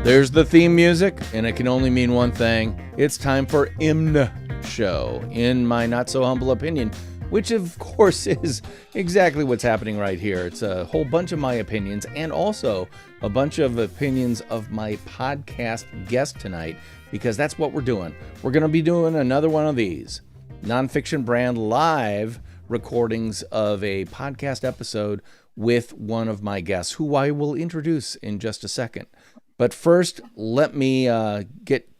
There's the theme music, and it can only mean one thing. It's time for IMNSHOW, in my not-so-humble opinion, which, of course, is exactly what's happening right here. It's a whole bunch of my opinions, and also a bunch of opinions of my podcast guest tonight, because that's what we're doing. We're going to be doing another one of these NONFICTION BRAND live recordings of a podcast episode with one of my guests, who I will introduce in just a second. But first, let me get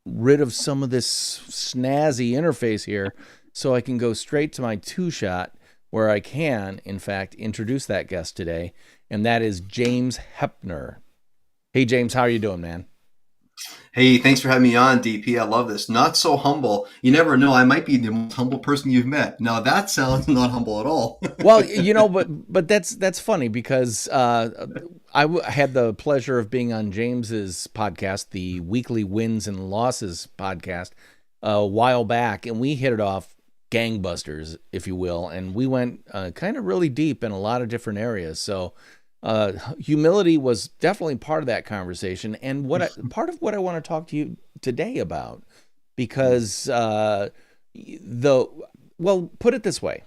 rid of some of this snazzy interface here so I can go straight to my two-shot where I can, in fact, introduce that guest today, and that is James Heppner. Hey, James, how are you doing, man? Hey, thanks for having me on, DP. I love this. Not so humble. You never know. I might be the most humble person you've met. Now, that sounds not humble at all. Well, but that's funny because had the pleasure of being on James's podcast, the Weekly Wins and Losses podcast, a while back, and we hit it off gangbusters, if you will, and we went kind of really deep in a lot of different areas. So humility was definitely part of that conversation, and part of what I want to talk to you today about, because put it this way.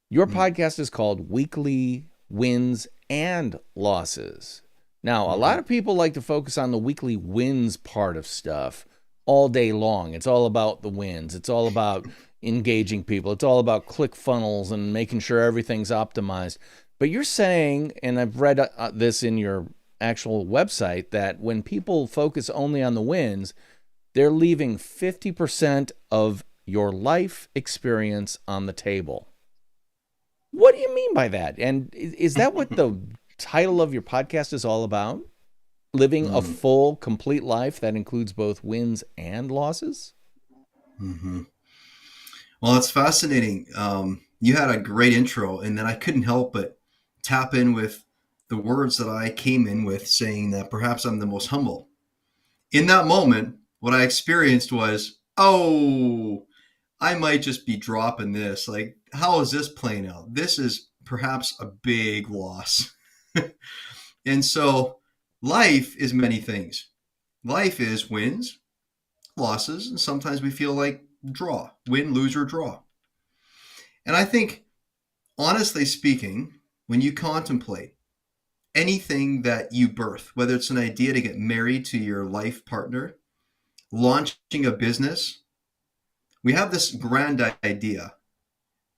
Your podcast is called Weekly Wins and Losses. Now, a lot of people like to focus on the weekly wins part of stuff all day long. It's all about the wins. It's all about engaging people. It's all about click funnels and making sure everything's optimized. But you're saying, and I've read this in your actual website, that when people focus only on the wins, they're leaving 50% of your life experience on the table. What do you mean by that? And is that what the title of your podcast is all about? Living a full, complete life that includes both wins and losses? Mm-hmm. Well, it's fascinating. You had a great intro, and then I couldn't help but tap in with the words that I came in with, saying that perhaps I'm the most humble. In that moment, what I experienced was, I might just be dropping this. Like, how is this playing out? This is perhaps a big loss. And so life is many things. Life is wins, losses, and sometimes we feel like draw, win, lose, or draw. And I think, honestly speaking, when you contemplate anything that you birth, whether it's an idea to get married to your life partner, launching a business, we have this grand idea,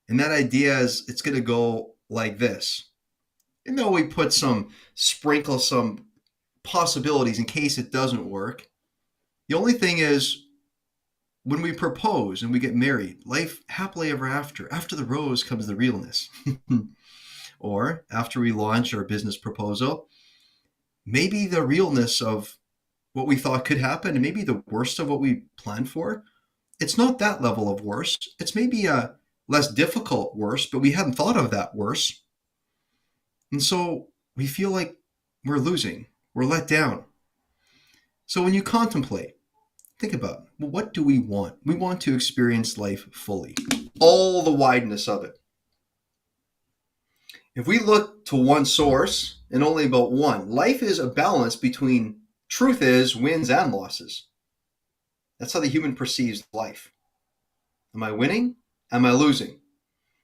and that idea is it's going to go like this. And though we sprinkle some possibilities in case it doesn't work, the only thing is when we propose and we get married, life happily ever after the rose comes the realness. Or after we launch our business proposal, maybe the realness of what we thought could happen and maybe the worst of what we planned for, it's not that level of worse. It's maybe a less difficult worse, but we hadn't thought of that worse. And so we feel like we're losing, we're let down. So when you contemplate, think about, well, what do we want? We want to experience life fully, all the wideness of it. If we look to one source and only about one, life is a balance between truth is wins and losses. That's how the human perceives life. Am I winning? Am I losing?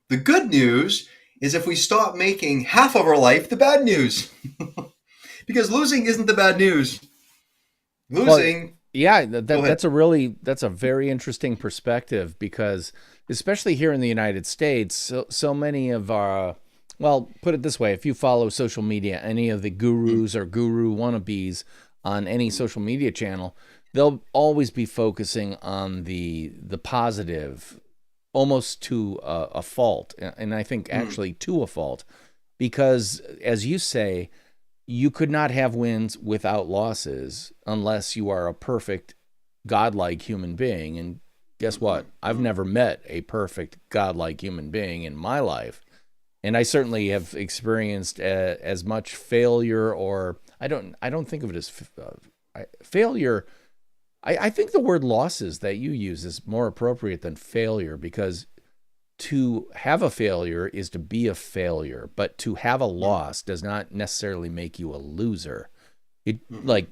The good news is if we stop making half of our life the bad news. Because losing isn't the bad news. Losing... That's a very interesting perspective, because especially here in the United States, so many of our... Well, put it this way, if you follow social media, any of the gurus or guru wannabes on any social media channel, they'll always be focusing on the positive, almost to a fault, and I think actually to a fault, because, as you say, you could not have wins without losses unless you are a perfect, godlike human being, and guess what? I've never met a perfect, godlike human being in my life. And I certainly have experienced as much failure, or I don't think of it as failure. I think the word losses that you use is more appropriate than failure, because to have a failure is to be a failure, but to have a loss does not necessarily make you a loser. Like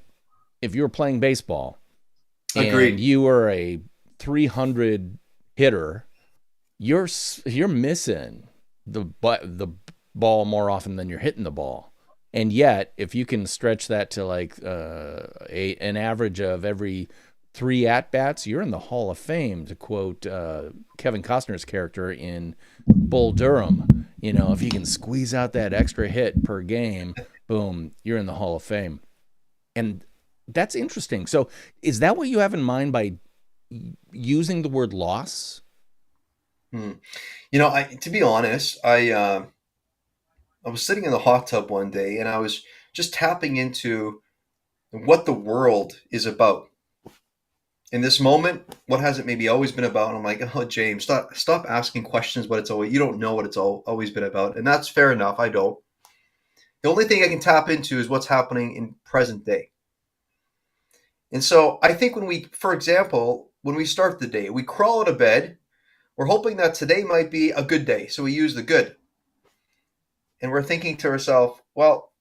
if you were playing baseball and Agreed. you were a 300 hitter, you're missing the ball more often than you're hitting the ball. And yet, if you can stretch that to like an average of every 3 at-bats, you're in the Hall of Fame, to quote Kevin Costner's character in Bull Durham. You know, if you can squeeze out that extra hit per game, boom, you're in the Hall of Fame. And that's interesting. So is that what you have in mind by using the word loss? You know, to be honest, I was sitting in the hot tub one day and I was just tapping into what the world is about. In this moment, what has it maybe always been about? And I'm like, oh, James, stop asking questions. What it's always, you don't know what it's always been about, and that's fair enough. I don't. The only thing I can tap into is what's happening in present day. And so I think for example, when we start the day, we crawl out of bed. We're hoping that today might be a good day, so we use the good. And we're thinking to ourselves, well,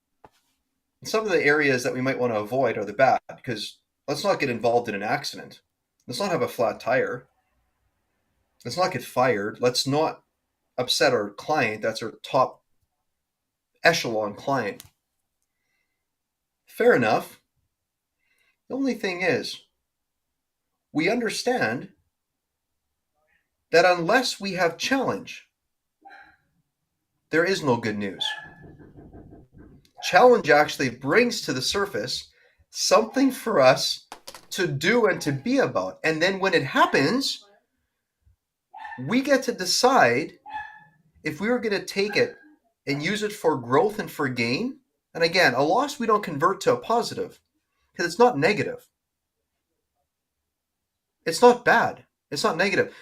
some of the areas that we might want to avoid are the bad, because let's not get involved in an accident. Let's not have a flat tire. Let's not get fired. Let's not upset our client. That's our top echelon client. Fair enough. The only thing is, we understand that unless we have challenge, there is no good news. Challenge actually brings to the surface something for us to do and to be about. And then when it happens, we get to decide if we were going to take it and use it for growth and for gain. And again, a loss we don't convert to a positive because it's not negative. It's not bad. It's not negative.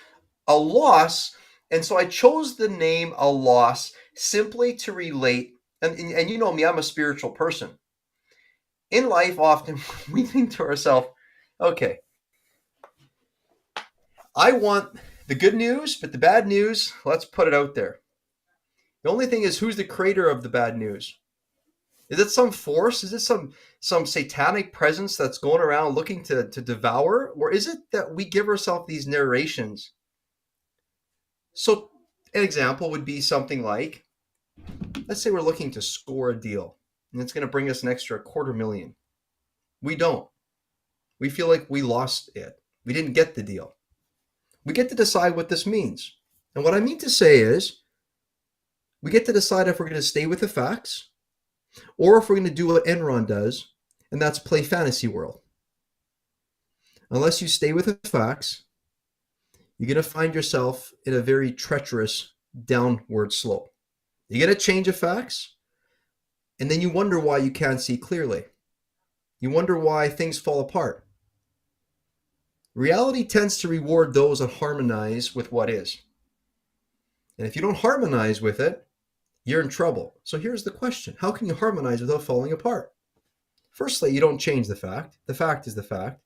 A loss, and so I chose the name a loss simply to relate, and you know me, I'm a spiritual person. In life, often we think to ourselves, okay, I want the good news, but the bad news, let's put it out there. The only thing is, who's the creator of the bad news? Is it some force? Is it some satanic presence that's going around looking to devour? Or is it that we give ourselves these narrations? So an example would be something like, let's say we're looking to score a deal and it's going to bring us an extra $250,000. We don't. We feel like we lost it. We didn't get the deal. We get to decide what this means. And what I mean to say is, we get to decide if we're going to stay with the facts or if we're going to do what Enron does, and that's play fantasy world. Unless you stay with the facts, you're going to find yourself in a very treacherous downward slope. You get a change of facts, and then you wonder why you can't see clearly. You wonder why things fall apart. Reality tends to reward those that harmonize with what is. And if you don't harmonize with it, you're in trouble. So here's the question. How can you harmonize without falling apart? Firstly, you don't change the fact. The fact is the fact.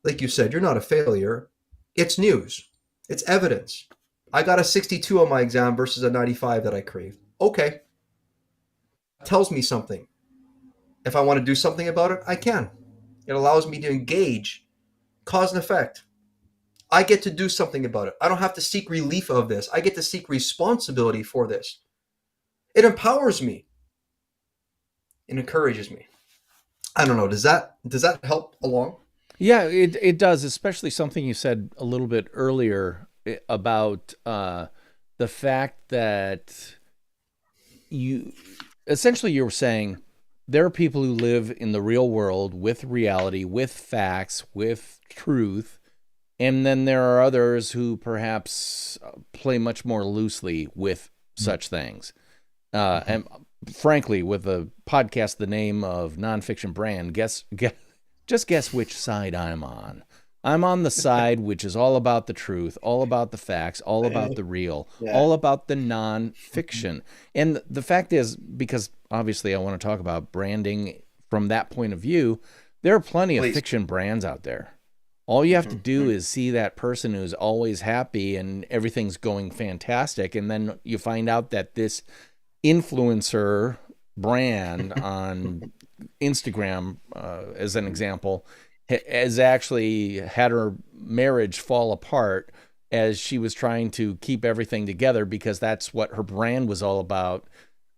Like you said, you're not a failure. It's news. It's evidence. I got a 62 on my exam versus a 95 that I craved. Okay. It tells me something. If I want to do something about it, I can. It allows me to engage cause and effect. I get to do something about it. I don't have to seek relief of this. I get to seek responsibility for this. It empowers me. It encourages me. I don't know. Does that help along? Yeah, it does, especially something you said a little bit earlier about the fact that you were saying there are people who live in the real world with reality, with facts, with truth, and then there are others who perhaps play much more loosely with such things. And frankly, with the podcast, the name of Nonfiction Brand, just guess which side I'm on. I'm on the side which is all about the truth, all about the facts, all about the real, all about the nonfiction. And the fact is, because obviously I want to talk about branding from that point of view, there are plenty of fiction brands out there. All you have to do Mm-hmm. is see that person who's always happy and everything's going fantastic. And then you find out that this influencer brand on Instagram, as an example, has actually had her marriage fall apart as she was trying to keep everything together because that's what her brand was all about.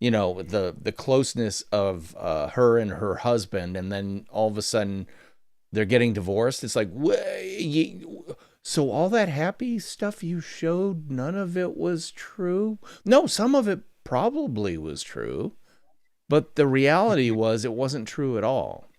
The closeness of her and her husband, and then all of a sudden they're getting divorced. It's like, so all that happy stuff you showed, none of it was true? No, some of it probably was true, but the reality was it wasn't true at all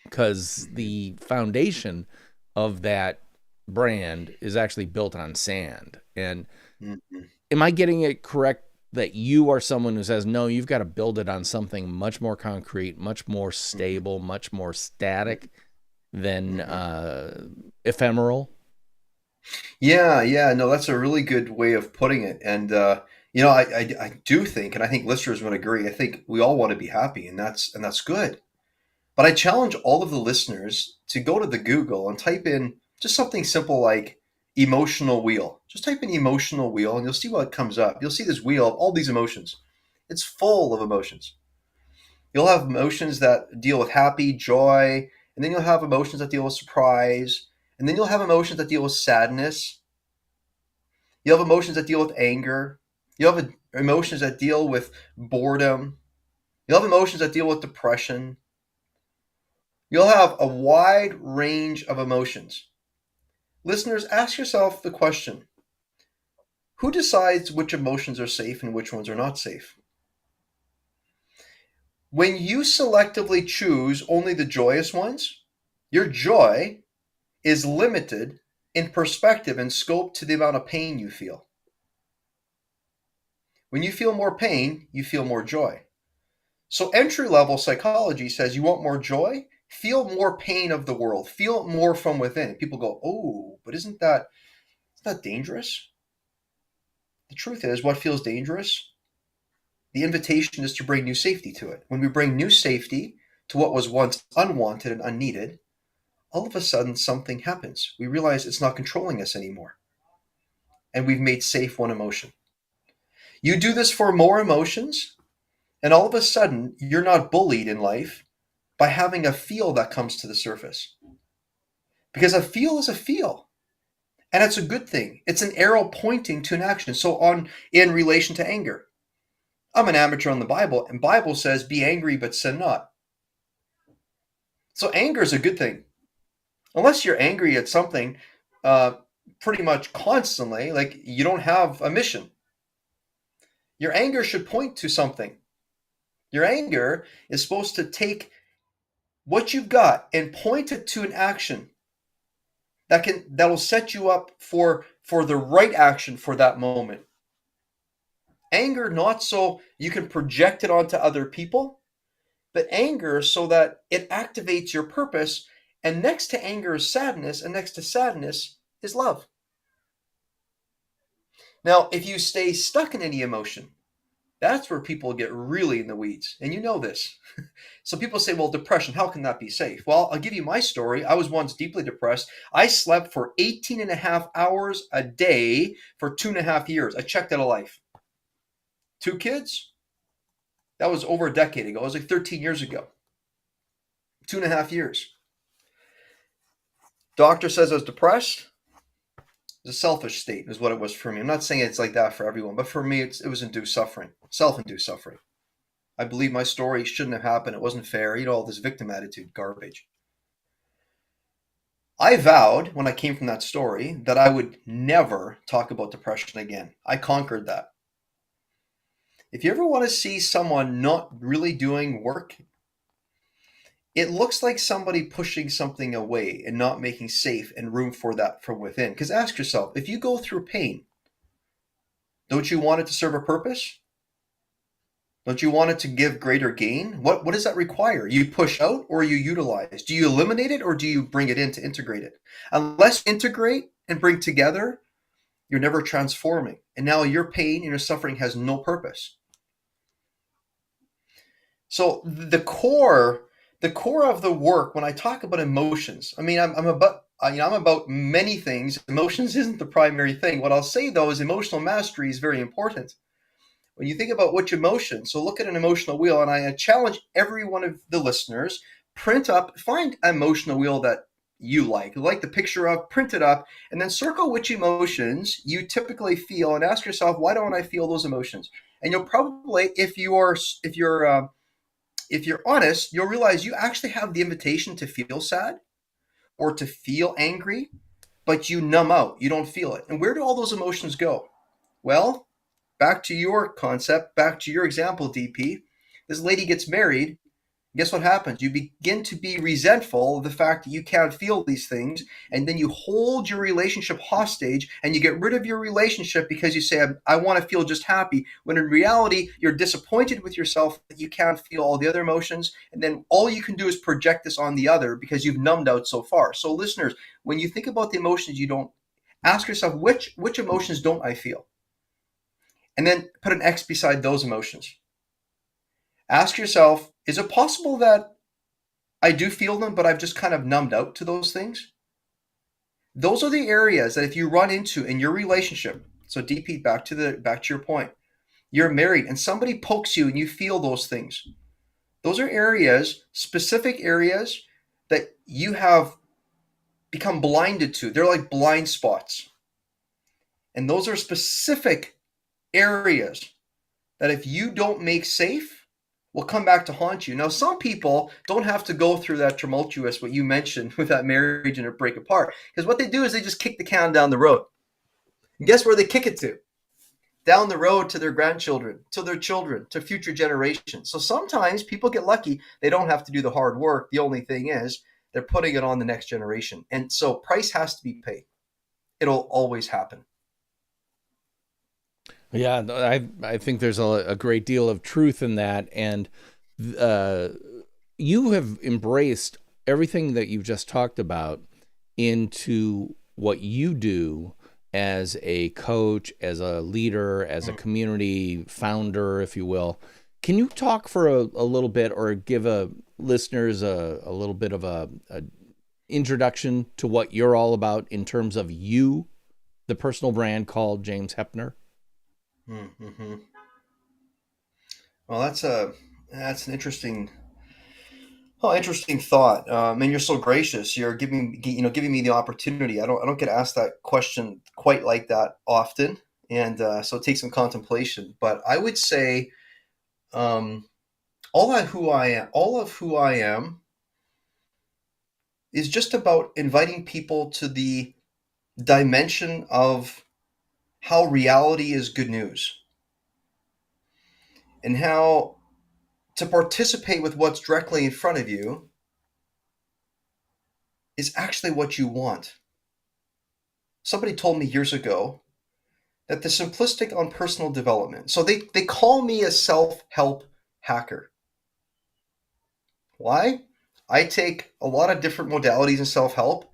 because the foundation of that brand is actually built on sand. And Mm-hmm. am I getting it correct that you are someone who says, no, you've got to build it on something much more concrete, much more stable, much more static than Mm-hmm. ephemeral? Yeah, no, that's a really good way of putting it. And I do think, and I think listeners would agree. I think we all want to be happy, and that's good. But I challenge all of the listeners to go to the Google and type in just something simple like emotional wheel. Just type in emotional wheel, and you'll see what comes up. You'll see this wheel of all these emotions. It's full of emotions. You'll have emotions that deal with happy, joy, and then you'll have emotions that deal with surprise, and then you'll have emotions that deal with sadness. You'll have emotions that deal with anger. You'll have emotions that deal with boredom. You'll have emotions that deal with depression. You'll have a wide range of emotions. Listeners, ask yourself the question: who decides which emotions are safe and which ones are not safe? When you selectively choose only the joyous ones, your joy is limited in perspective and scope to the amount of pain you feel. When you feel more pain, you feel more joy. So entry level psychology says you want more joy, feel more pain of the world, feel more from within. People go, "Oh, but isn't that dangerous?" The truth is, what feels dangerous? The invitation is to bring new safety to it. When we bring new safety to what was once unwanted and unneeded, all of a sudden something happens. We realize it's not controlling us anymore. And we've made safe one emotion. You do this for more emotions, and all of a sudden you're not bullied in life by having a feel that comes to the surface. Because a feel is a feel. And it's a good thing. It's an arrow pointing to an action. So on in relation to anger. I'm an amateur on the Bible, and Bible says, "Be angry, but sin not." So anger is a good thing. Unless you're angry at something uh, pretty much constantly, like you don't have a mission. Your anger should point to something. Your anger is supposed to take what you've got and point it to an action that will set you up for the right action for that moment. Anger not so you can project it onto other people, but anger so that it activates your purpose. And next to anger is sadness, and next to sadness is love. Now, if you stay stuck in any emotion, that's where people get really in the weeds. And you know this. So people say, well, depression, how can that be safe? Well, I'll give you my story. I was once deeply depressed. I slept for 18 and a half hours a day for 2.5 years. I checked out of life. 2 kids? That was over a decade ago. It was like 13 years ago. 2.5 years. Doctor says I was depressed. It's a selfish state is what it was for me. I'm not saying it's like that for everyone, but for me, it was induced suffering, self-induced suffering. I believe my story shouldn't have happened. It wasn't fair. All this victim attitude garbage. I vowed when I came from that story that I would never talk about depression again. I conquered that. If you ever want to see someone not really doing work, it looks like somebody pushing something away and not making safe and room for that from within. Because ask yourself, if you go through pain, don't you want it to serve a purpose? Don't you want it to give greater gain? What does that require? You push out or you utilize? Do you eliminate it or do you bring it in to integrate it? Unless you integrate and bring together, you're never transforming. And now your pain and your suffering has no purpose. So the core of the work, when I talk about emotions, I mean, I'm about I'm about many things. Emotions isn't the primary thing. What I'll say though is emotional mastery is very important. When you think about which emotion, so look at an emotional wheel, and I challenge every one of the listeners, find an emotional wheel that you like the picture of, print it up, and then circle which emotions you typically feel, and ask yourself, why don't I feel those emotions? And you'll probably, if you're honest, you'll realize you actually have the invitation to feel sad or to feel angry, but you numb out. You don't feel it. And where do all those emotions go? Well, back to your concept, back to your example, DP. This lady gets married. Guess what happens? You begin to be resentful of the fact that you can't feel these things, and then you hold your relationship hostage and you get rid of your relationship because you say, I want to feel just happy, when in reality, you're disappointed with yourself that you can't feel all the other emotions, and then all you can do is project this on the other because you've numbed out so far. So, listeners, when you think about the emotions you don't, ask yourself, which emotions don't I feel? And then put an X beside those emotions. Ask yourself, is it possible that I do feel them, but I've just kind of numbed out to those things? Those are the areas that if you run into in your relationship, so DP, back to your point, you're married and somebody pokes you and you feel those things. Those are areas, specific areas that you have become blinded to. They're like blind spots. And those are specific areas that if you don't make safe, will come back to haunt you. Now, some people don't have to go through that tumultuous, what you mentioned, with that marriage and it break apart. Because what they do is they just kick the can down the road. And guess where they kick it to? Down the road to their grandchildren, to their children, to future generations. So sometimes people get lucky. They don't have to do the hard work. The only thing is they're putting it on the next generation. And so price has to be paid. It'll always happen. Yeah, I think there's a great deal of truth in that, and uh, you have embraced everything that you've just talked about into what you do as a coach, as a leader, as a community founder, if you will. Can you talk for a little bit, or give listeners a little bit of a introduction to what you're all about in terms of you, the personal brand called James Heppner? Mm-hmm. Well, that's an interesting thought. And you're so gracious. You're giving me the opportunity. I don't get asked that question quite like that often, and so it takes some contemplation. But I would say, um, all of who I am, is just about inviting people to the dimension of how reality is good news, and how to participate with what's directly in front of you is actually what you want. Somebody told me years ago that the simplistic on personal development. So they call me a self-help hacker. Why? I take a lot of different modalities in self-help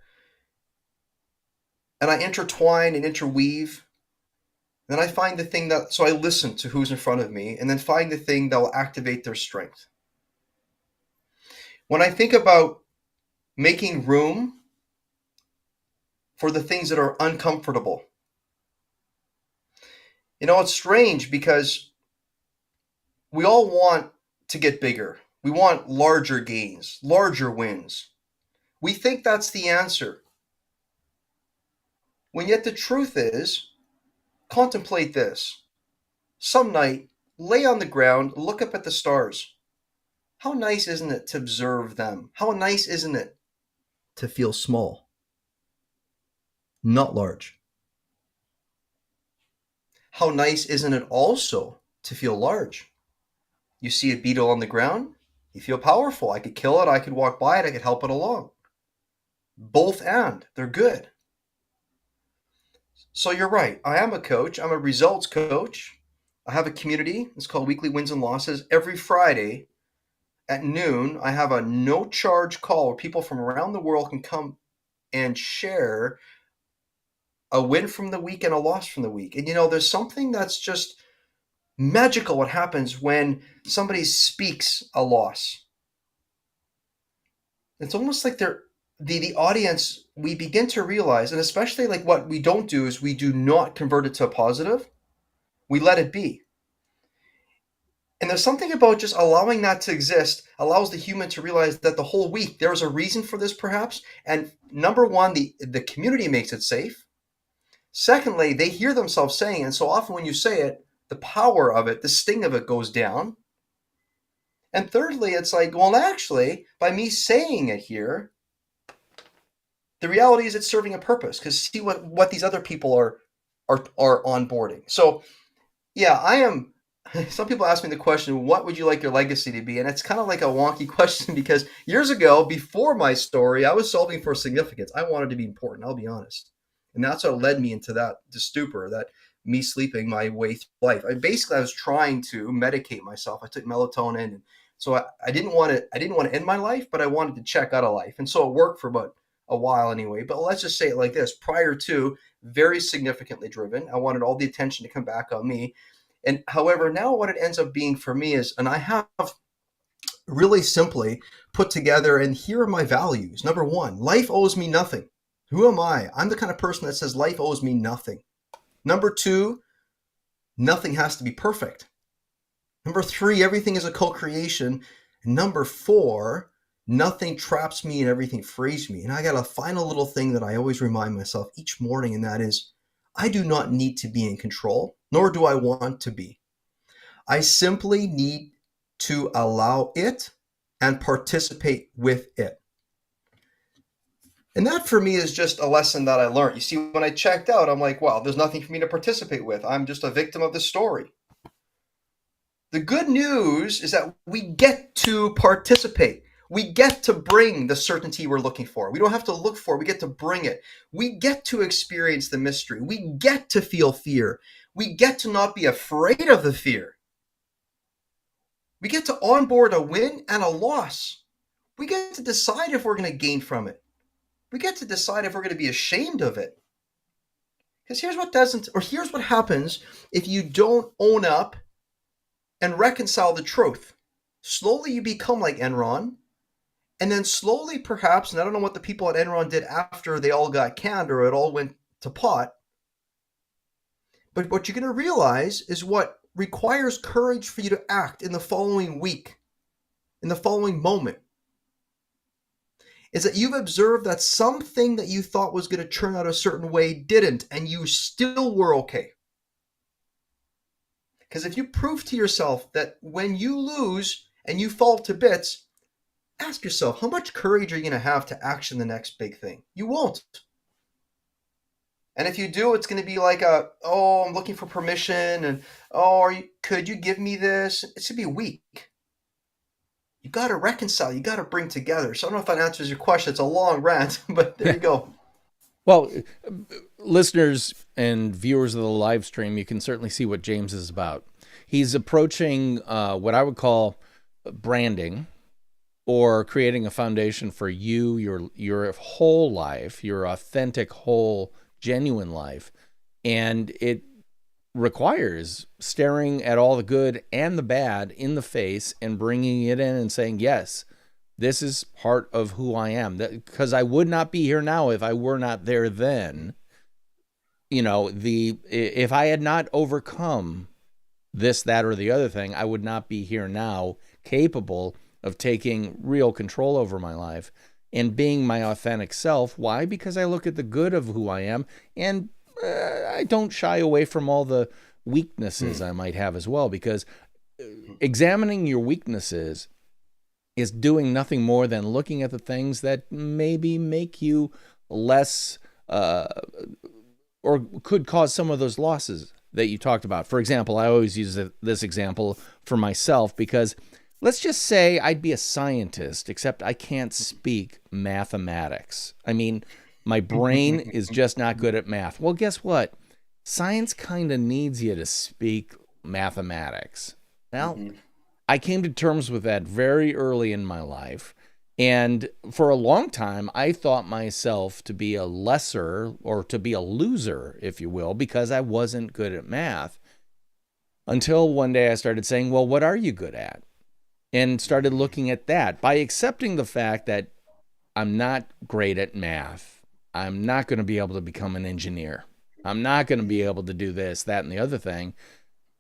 and I intertwine and interweave. Then I find the thing so I listen to who's in front of me and then find the thing that will activate their strength. When I think about making room for the things that are uncomfortable, it's strange because we all want to get bigger. We want larger gains, larger wins. We think that's the answer. When yet the truth is, contemplate this. Some night, lay on the ground, look up at the stars. How nice isn't it to observe them? How nice isn't it to feel small, not large? How nice isn't it also to feel large? You see a beetle on the ground, you feel powerful. I could kill it, I could walk by it, I could help it along. Both and, they're good. So you're right. I am a coach. I'm a results coach. I have a community. It's called Weekly Wins and Losses. Every Friday at noon, I have a no charge call where people from around the world can come and share a win from the week and a loss from the week. And there's something that's just magical what happens when somebody speaks a loss. It's almost like the audience, we begin to realize, and especially like what we don't do is we do not convert it to a positive. We let it be. And there's something about just allowing that to exist allows the human to realize that the whole week there was a reason for this, perhaps. And number one, the community makes it safe. Secondly, they hear themselves saying it. And so often when you say it, the power of it, the sting of it goes down. And thirdly, it's like, well, actually, by me saying it here, the reality is it's serving a purpose, because see what these other people are onboarding. So yeah, I am. Some people ask me the question, what would you like your legacy to be? And it's kind of like a wonky question, because years ago, before my story, I was solving for significance. I wanted to be important, I'll be honest. And that's what led me into that stupor, that me sleeping my way through life. I was trying to medicate myself. I took melatonin, and so I didn't want to end my life, but I wanted to check out of life. And so it worked for about a while anyway. But let's just say it like this: prior to, very significantly driven. I wanted all the attention to come back on me. And however, now what it ends up being for me is, and I have really simply put together, and here are my values. Number one, life owes me nothing. Who am I? I'm the kind of person that says life owes me nothing. Number two, nothing has to be perfect. Number three, everything is a co-creation. Number four, nothing traps me and everything frees me. And I got a final little thing that I always remind myself each morning, and that is, I do not need to be in control, nor do I want to be. I simply need to allow it and participate with it. And that for me is just a lesson that I learned. You see, when I checked out, I'm like, wow, there's nothing for me to participate with. I'm just a victim of the story. The good news is that we get to participate. We get to bring the certainty we're looking for. We don't have to look for it. We get to bring it. We get to experience the mystery. We get to feel fear. We get to not be afraid of the fear. We get to onboard a win and a loss. We get to decide if we're going to gain from it. We get to decide if we're going to be ashamed of it. Because here's what happens if you don't own up and reconcile the truth. Slowly you become like Enron. And then slowly, perhaps, and I don't know what the people at Enron did after they all got canned or it all went to pot, but what you're going to realize is what requires courage for you to act in the following week, in the following moment, is that you've observed that something that you thought was going to turn out a certain way didn't, and you still were okay. Because if you prove to yourself that when you lose and you fall to bits, ask yourself, how much courage are you going to have to action the next big thing? You won't. And if you do, it's going to be like I'm looking for permission, and could you give me this? It's going to be weak. You got to reconcile. You got to bring together. So I don't know if that answers your question. It's a long rant, but there you go. Well, listeners and viewers of the live stream, you can certainly see what James is about. He's approaching what I would call branding, or creating a foundation for you, your whole life, your authentic, whole, genuine life. And it requires staring at all the good and the bad in the face and bringing it in and saying, yes, this is part of who I am. Because I would not be here now if I were not there then. You know, if I had not overcome this, that, or the other thing, I would not be here now, capable of taking real control over my life and being my authentic self. Why? Because I look at the good of who I am, and I don't shy away from all the weaknesses I might have as well, because examining your weaknesses is doing nothing more than looking at the things that maybe make you less or could cause some of those losses that you talked about. For example, I always use this example for myself, because let's just say I'd be a scientist, except I can't speak mathematics. I mean, my brain is just not good at math. Well, guess what? Science kind of needs you to speak mathematics. Well, I came to terms with that very early in my life. And for a long time, I thought myself to be a lesser, or to be a loser, if you will, because I wasn't good at math. Until one day I started saying, well, what are you good at? And started looking at that. By accepting the fact that I'm not great at math. I'm not going to be able to become an engineer. I'm not going to be able to do this, that, and the other thing.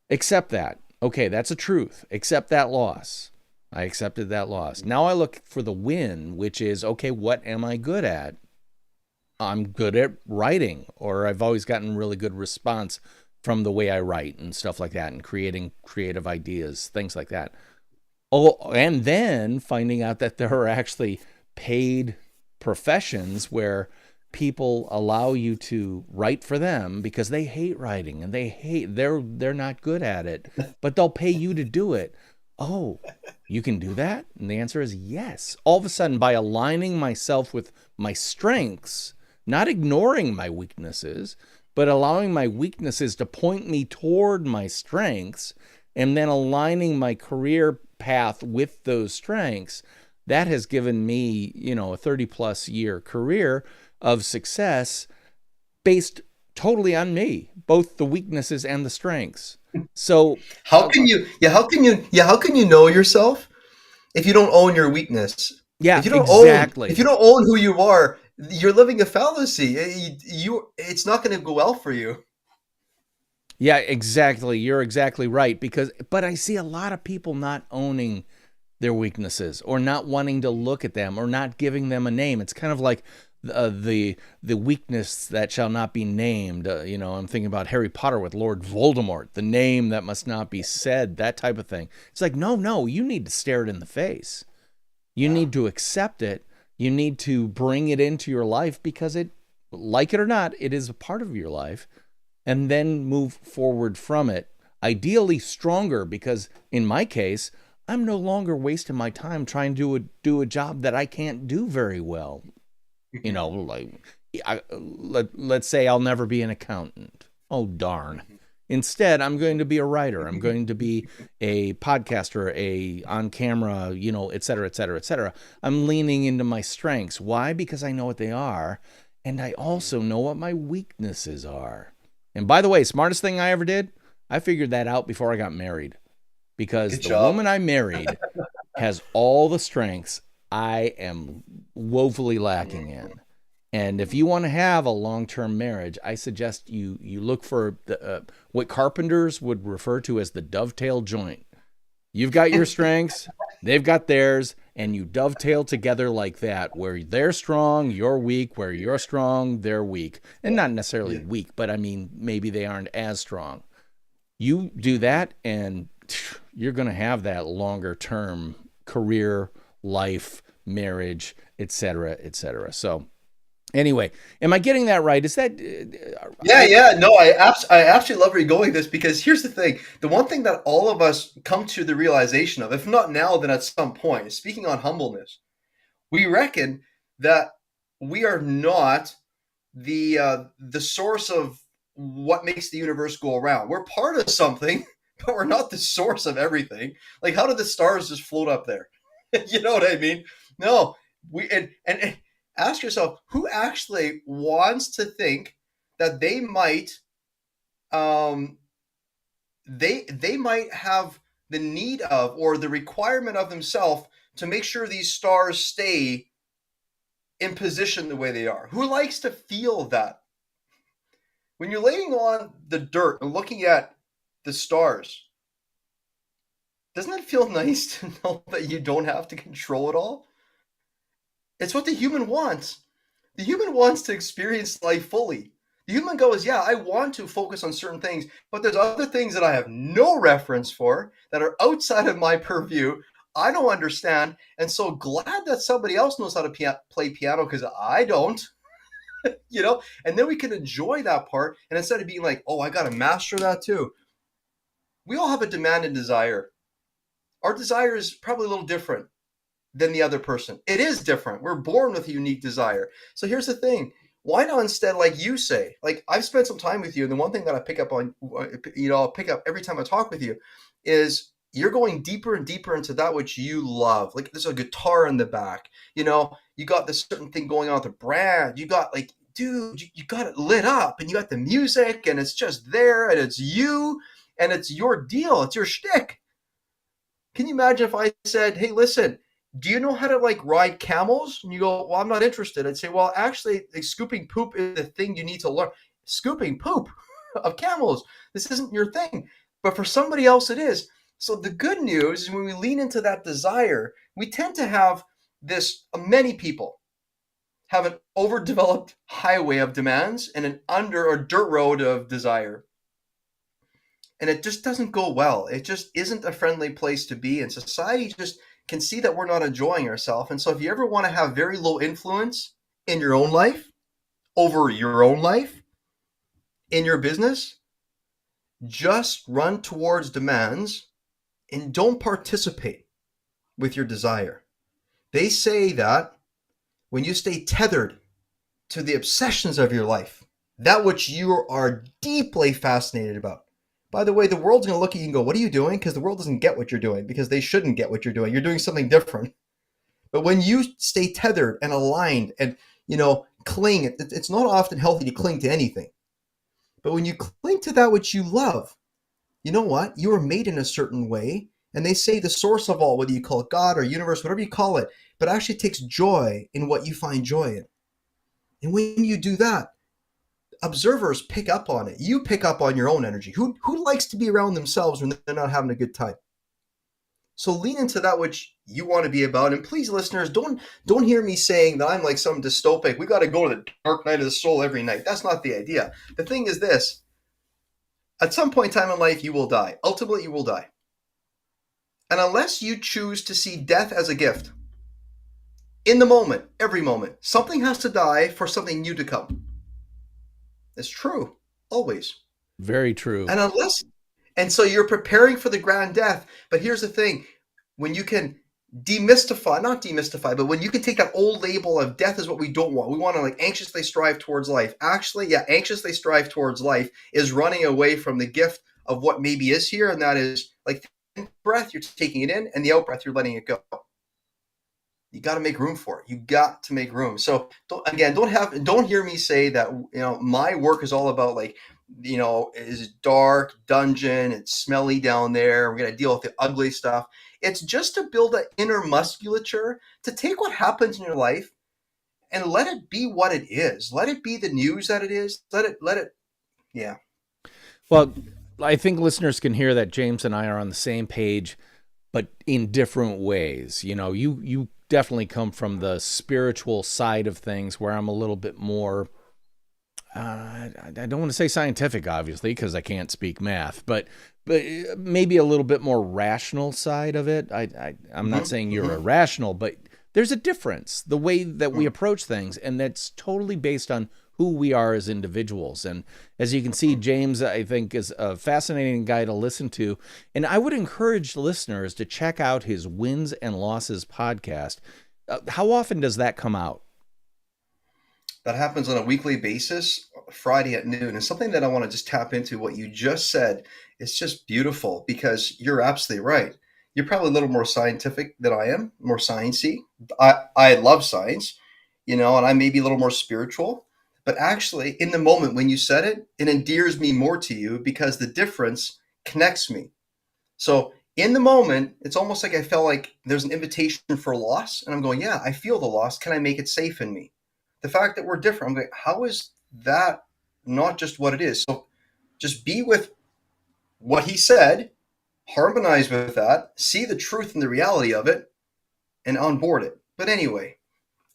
Accept that. Okay, that's a truth. Accept that loss. I accepted that loss. Now I look for the win, which is, okay, what am I good at? I'm good at writing, or I've always gotten really good response from the way I write and stuff like that, and creating creative ideas, things like that. Oh, and then finding out that there are actually paid professions where people allow you to write for them because they hate writing and they're not good at it, but they'll pay you to do it. Oh, you can do that? And the answer is yes. All of a sudden, by aligning myself with my strengths, not ignoring my weaknesses, but allowing my weaknesses to point me toward my strengths, and then aligning my career path with those strengths, that has given me, a 30 plus year career of success based totally on me, both the weaknesses and the strengths. So how can you know yourself if you don't own your weakness? Yeah, if you don't exactly. if you don't own who you are, you're living a fallacy. It's not going to go well for you. Yeah, exactly. You're exactly right. But I see a lot of people not owning their weaknesses, or not wanting to look at them, or not giving them a name. It's kind of like the weakness that shall not be named. I'm thinking about Harry Potter with Lord Voldemort, the name that must not be said, that type of thing. It's like, no, you need to stare it in the face. You need to accept it. You need to bring it into your life because like it or not, it is a part of your life, and then move forward from it. Ideally stronger, because in my case, I'm no longer wasting my time trying to do a job that I can't do very well. Let's say I'll never be an accountant. Oh, darn. Instead, I'm going to be a writer. I'm going to be a podcaster, a on camera, et cetera, et cetera, et cetera. I'm leaning into my strengths. Why? Because I know what they are. And I also know what my weaknesses are. And by the way, smartest thing I ever did, I figured that out before I got married. Because the woman I married has all the strengths I am woefully lacking in. And if you want to have a long-term marriage, I suggest you look for what carpenters would refer to as the dovetail joint. You've got your strengths, they've got theirs, and you dovetail together like that, where they're strong, you're weak, where you're strong, they're weak. And not necessarily weak, but I mean, maybe they aren't as strong. You do that, and you're going to have that longer-term career, life, marriage, et cetera, et cetera. So anyway, am I getting that right? Is that... Yeah. No, I absolutely love where you're going with this, because here's the thing. The one thing that all of us come to the realization of, if not now, then at some point, speaking on humbleness, we reckon that we are not the source of what makes the universe go around. We're part of something, but we're not the source of everything. Like, how did the stars just float up there? You know what I mean? No, and ask yourself, who actually wants to think that they might they might have the need of, or the requirement of themselves, to make sure these stars stay in position the way they are? Who likes to feel that? When you're laying on the dirt and looking at the stars, doesn't it feel nice to know that you don't have to control it all? It's what the human wants. The human wants to experience life fully. The human goes, yeah, I want to focus on certain things, but there's other things that I have no reference for, that are outside of my purview. I don't understand. And so glad that somebody else knows how to play piano, because I don't. And then we can enjoy that part. And instead of being like, oh, I got to master that too. We all have a demand and desire. Our desire is probably a little different than the other person. It is different. We're born with a unique desire. So here's the thing. Why not instead, like you say, like, I've spent some time with you, and the one thing that I pick up on, I'll pick up every time I talk with you, is you're going deeper and deeper into that which you love. Like, there's a guitar in the back, you got this certain thing going on with the brand. You got, like, dude, you got it lit up, and you got the music, and it's just there, and it's you, and it's your deal. It's your shtick. Can you imagine if I said, hey, listen, do you know how to like ride camels? And you go, well, I'm not interested. I'd say, well, actually, like, scooping poop is the thing you need to learn. Scooping poop of camels. This isn't your thing, but for somebody else, it is. So the good news is when we lean into that desire, we tend to have this, many people have an overdeveloped highway of demands and an under or dirt road of desire. And it just doesn't go well. It just isn't a friendly place to be. And society just can see that we're not enjoying ourselves. And so if you ever want to have very low influence in your own life, over your own life, in your business, just run towards demands and don't participate with your desire. They say that when you stay tethered to the obsessions of your life, that which you are deeply fascinated about. By the way, the world's going to look at you and go, what are you doing? Because the world doesn't get what you're doing, because they shouldn't get what you're doing. You're doing something different. But when you stay tethered and aligned and, cling, it's not often healthy to cling to anything. But when you cling to that which you love, you know what? You were made in a certain way. And they say the source of all, whether you call it God or universe, whatever you call it, but actually takes joy in what you find joy in. And when you do that, observers pick up on it. You pick up on your own energy. Who likes to be around themselves when they're not having a good time? So lean into that which you want to be about. And please, listeners, don't hear me saying that I'm like some dystopic. We got to go to the dark night of the soul every night. That's not the idea. The thing is this. At some point in time in life, you will die. Ultimately, you will die. And unless you choose to see death as a gift, in the moment, every moment, something has to die for something new to come. It's true, always. Very true. And so you're preparing for the grand death. But here's the thing, when you can not demystify, but when you can take that old label of death is what we don't want. We want to like anxiously strive towards life. Actually, anxiously strive towards life is running away from the gift of what maybe is here. And that is like breath, you're taking it in, and the out breath, you're letting it go. You got to make room for it. You got to make room. So don't hear me say that, my work is all about like, is dark dungeon. It's smelly down there. We're going to deal with the ugly stuff. It's just to build an inner musculature to take what happens in your life and let it be what it is. Let it be the news that it is. Let it. Yeah. Well, I think listeners can hear that James and I are on the same page, but in different ways. You definitely come from the spiritual side of things, where I'm a little bit more, I don't want to say scientific, obviously, because I can't speak math, but maybe a little bit more rational side of it. I'm not saying you're irrational, but there's a difference, the way that we approach things, and that's totally based on who we are as individuals. And as you can see, James, I think, is a fascinating guy to listen to. And I would encourage listeners to check out his Wins and Losses podcast. How often does that come out? That happens on a weekly basis, Friday at noon. And something that I want to just tap into what you just said. It's just beautiful, because you're absolutely right. You're probably a little more scientific than I am, more sciencey. I love science, and I may be a little more spiritual. But actually, in the moment when you said it, it endears me more to you, because the difference connects me. So in the moment, it's almost like I felt like there's an invitation for loss. And I'm going, yeah, I feel the loss. Can I make it safe in me? The fact that we're different, I'm like, how is that not just what it is? So just be with what he said, harmonize with that, see the truth and the reality of it, and onboard it. But anyway,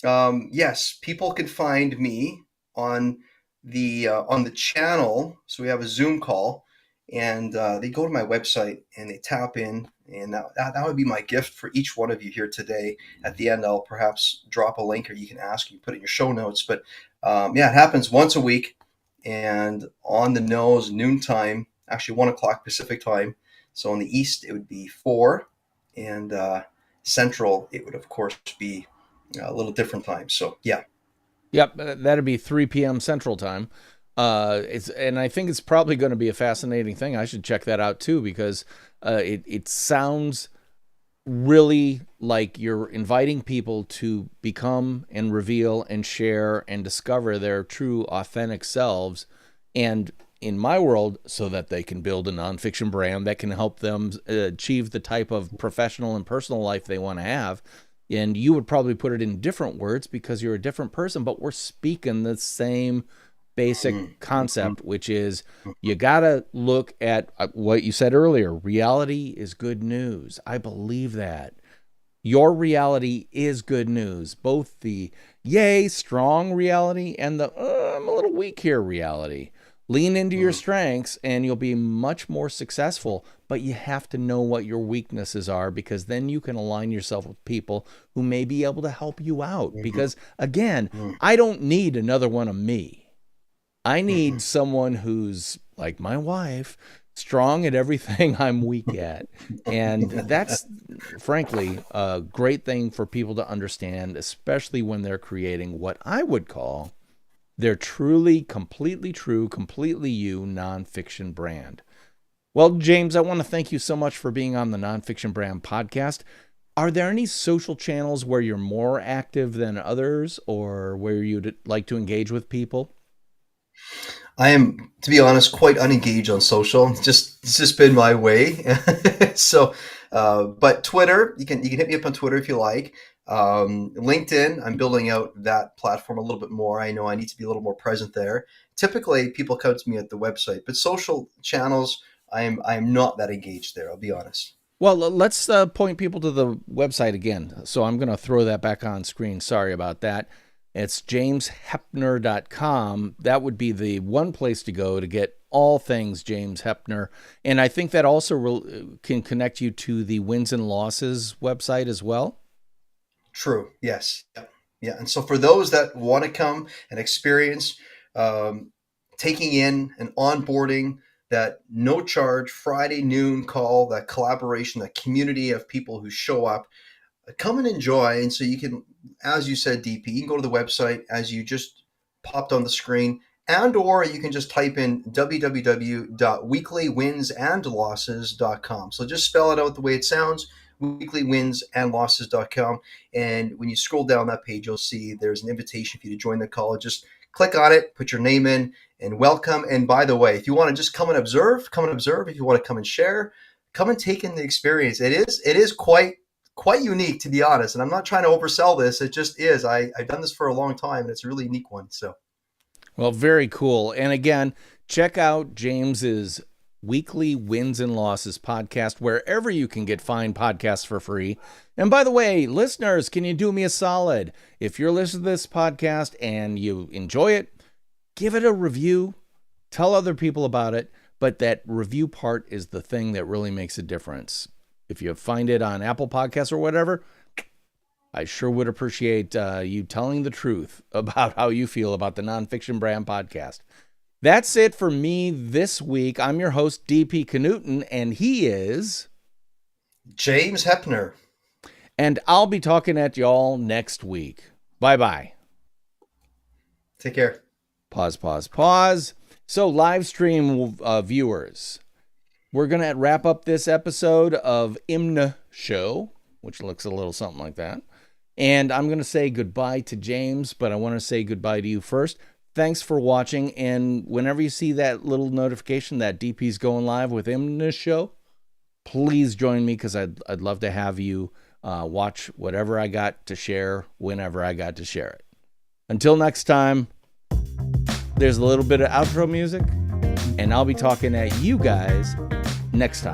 yes, people can find me on the channel. So we have a Zoom call, and they go to my website and they tap in, and that would be my gift for each one of you here today. At the end, I'll perhaps drop a link, or you can ask, you put it in your show notes. But it happens once a week, and on the nose, noontime, actually 1 o'clock Pacific time. So in the East, it would be 4, and Central, it would of course be a little different time. So yeah. Yep, that'd be 3 p.m. Central time. And I think it's probably going to be a fascinating thing. I should check that out too, because it sounds really like you're inviting people to become and reveal and share and discover their true, authentic selves. And in my world, so that they can build a nonfiction brand that can help them achieve the type of professional and personal life they want to have. And you would probably put it in different words because you're a different person, but we're speaking the same basic concept, which is you got to look at what you said earlier. Reality is good news. I believe that. Your reality is good news, both the yay, strong reality and the I'm a little weak here reality. Lean into your strengths and you'll be much more successful, but you have to know what your weaknesses are, because then you can align yourself with people who may be able to help you out. Because again, I don't need another one of me. I need someone who's like my wife, strong at everything I'm weak at. And that's frankly a great thing for people to understand, especially when they're creating what I would call their truly, completely true, completely you nonfiction brand. Well, James, I want to thank you so much for being on the Nonfiction Brand podcast. Are there any social channels where you're more active than others, or where you'd like to engage with people? I am, to be honest, quite unengaged on social. It's just been my way. So, but Twitter, you can hit me up on Twitter if you like. LinkedIn, I'm building out that platform a little bit more. I know I need to be a little more present there. Typically, people come to me at the website, but social channels, I am not that engaged there. I'll be honest. Well, let's point people to the website again. So I'm going to throw that back on screen. Sorry about that. It's jamesheppner.com. That would be the one place to go to get all things James Heppner. And I think that also can connect you to the Wins and Losses website as well. True. Yes. Yeah. And so for those that want to come and experience taking in and onboarding that no charge Friday noon call, that collaboration, that community of people who show up, come and enjoy. And so you can, as you said, DP, you can go to the website as you just popped on the screen, and or you can just type in www.weeklywinsandlosses.com. So just spell it out the way it sounds, weeklywinsandlosses.com. And when you scroll down that page, you'll see there's an invitation for you to join the call. Just click on it, put your name in, and welcome. And by the way, if you want to just come and observe. If you want to come and share, come and take in the experience. It is quite unique, to be honest. And I'm not trying to oversell this. It just is. I've done this for a long time, and it's a really unique one. So, well, very cool. And again, check out James's Weekly Wins and Losses podcast wherever you can get fine podcasts for free. And by the way, listeners, can you do me a solid? If you're listening to this podcast and you enjoy it, give it a review. Tell other people about it. But that review part is the thing that really makes a difference. If you find it on Apple Podcasts or whatever, I sure would appreciate you telling the truth about how you feel about the Nonfiction Brand podcast. That's it for me this week. I'm your host, DP Knudten, and he is James Heppner. And I'll be talking at y'all next week. Bye-bye. Take care. Pause. So, live stream viewers, we're going to wrap up this episode of IMNSHOW, which looks a little something like that. And I'm going to say goodbye to James, but I want to say goodbye to you first. Thanks for watching. And whenever you see that little notification that DP's going live with IMNSHOW, please join me, because I'd love to have you watch whatever I got to share whenever I got to share it. Until next time, there's a little bit of outro music, and I'll be talking at you guys next time.